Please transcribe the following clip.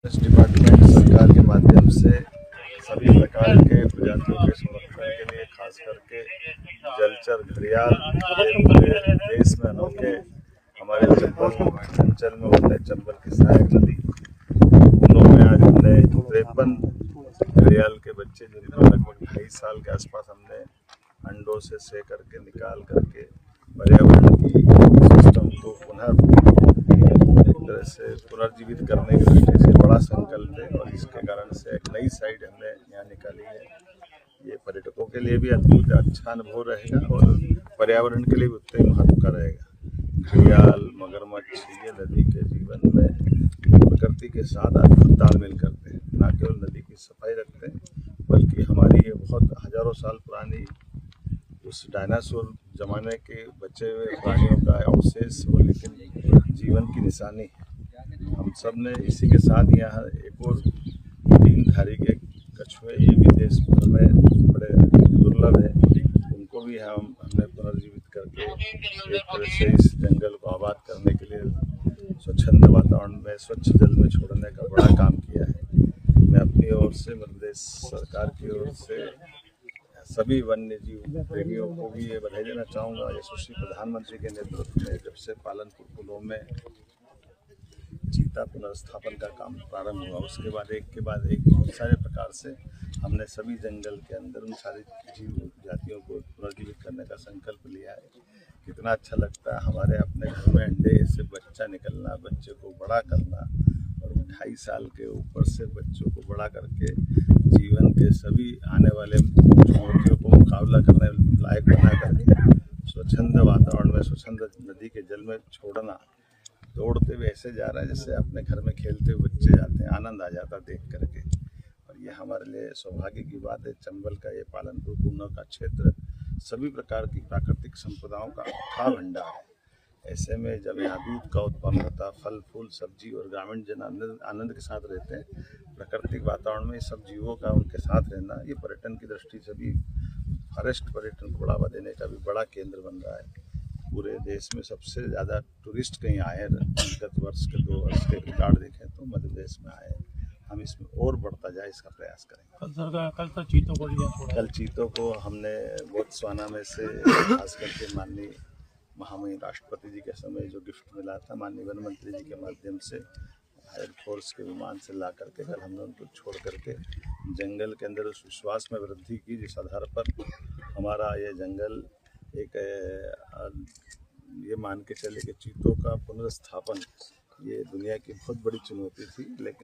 Forest department सरकार के माध्यम से सभी प्रकार के प्रजातियों के संरक्षण के लिए खास करके जलचर घड़ियाल पूरे देश में अनोखे हमारे चंबल अंचल में होते हैं। चंबल की सहायक नदी उन्हों में आज हमने 53 घड़ियाल के बच्चे जिनको लगभग 2.5 साल के आसपास हमने अंडों से से करके निकाल करके पर्यावरण की सिस्टम को तरह से पुनर्जीवित करने की दृष्टि से बड़ा संकल्प है और इसके कारण से एक नई साइड हमने यहाँ निकाली है। ये पर्यटकों के लिए भी अद्भुत अच्छा अनुभव रहेगा और पर्यावरण के लिए भी उतने महत्व का रहेगा। घड़ियाल मगरमच्छ ये नदी के जीवन में प्रकृति के साथ अद्भुत तालमेल करते हैं, न केवल नदी की सफाई रखते हैं बल्कि हमारी ये बहुत हजारों साल पुरानी उस डायनासोर जमाने के बचे हुए प्राणियों का अवशेष और लेकिन जीवन की निशानी है। हम सब ने इसी के साथ यहाँ एक और 3 धारी के कछुए ये भी देश भर में बड़े दुर्लभ है, उनको भी हमने पुनर्जीवित करके एक तरह से इस जंगल को आबाद करने के लिए स्वच्छंद वातावरण में स्वच्छ जल में छोड़ने का बड़ा काम किया है। मैं अपनी ओर से मध्य प्रदेश सरकार की ओर से सभी वन्य जीव प्रेमियों को भी ये बधाई देना चाहूँगा। यशस्वी प्रधानमंत्री के नेतृत्व में जब से पालनपुर कुलों में चीता पुनर्स्थापन का काम प्रारंभ हुआ उसके बाद एक के बाद एक बहुत सारे प्रकार से हमने सभी जंगल के अंदर उन सारी जीव जातियों को पुनर्जीवित करने का संकल्प लिया है। कितना अच्छा लगता है हमारे अपने घर में अंडे से बच्चा निकलना, बच्चे को बड़ा करना और 2.5 साल के ऊपर से बच्चों को बड़ा करके जीवन के सभी आने वाले चुनौतियों को मुकाबला करने लायक बना करके स्वच्छंद वातावरण में स्वच्छंद नदी के जल में छोड़ना। दौड़ते हुए ऐसे जा रहा है जैसे अपने घर में खेलते हुए बच्चे जाते हैं, आनंद आ जाता देख करके और ये हमारे लिए सौभाग्य की बात है। चंबल का ये पालनपुर कुनों का क्षेत्र सभी प्रकार की प्राकृतिक संपदाओं का अथाह भंडार है। ऐसे में जब यहाँ दूध का उत्पन्न होता, फल फूल सब्जी और ग्रामीण जन आनंद के साथ रहते हैं, प्राकृतिक वातावरण में सब जीवों का उनके साथ रहना ये पर्यटन की दृष्टि से भी फॉरेस्ट पर्यटन को बढ़ावा देने का भी बड़ा केंद्र बन रहा है। पूरे देश में सबसे ज़्यादा टूरिस्ट कहीं आए हैं, गत वर्ष के 2 वर्ष के रिकॉर्ड देखें तो मध्य प्रदेश में आए। हम इसमें और बढ़ता जाए इसका प्रयास करेंगे। कल चीतों को हमने बोत्सवाना में से खास करके माननीय महामहिम राष्ट्रपति जी के समय जो गिफ्ट मिला था माननीय वन मंत्री जी के माध्यम से एयरफोर्स के विमान से ला करके कल हमने उनको छोड़ करके जंगल के अंदर उस विश्वास में वृद्धि की जिस आधार पर हमारा ये जंगल एक ये मान के चले कि चीतों का पुनर्स्थापन ये दुनिया की बहुत बड़ी चुनौती थी, लेकिन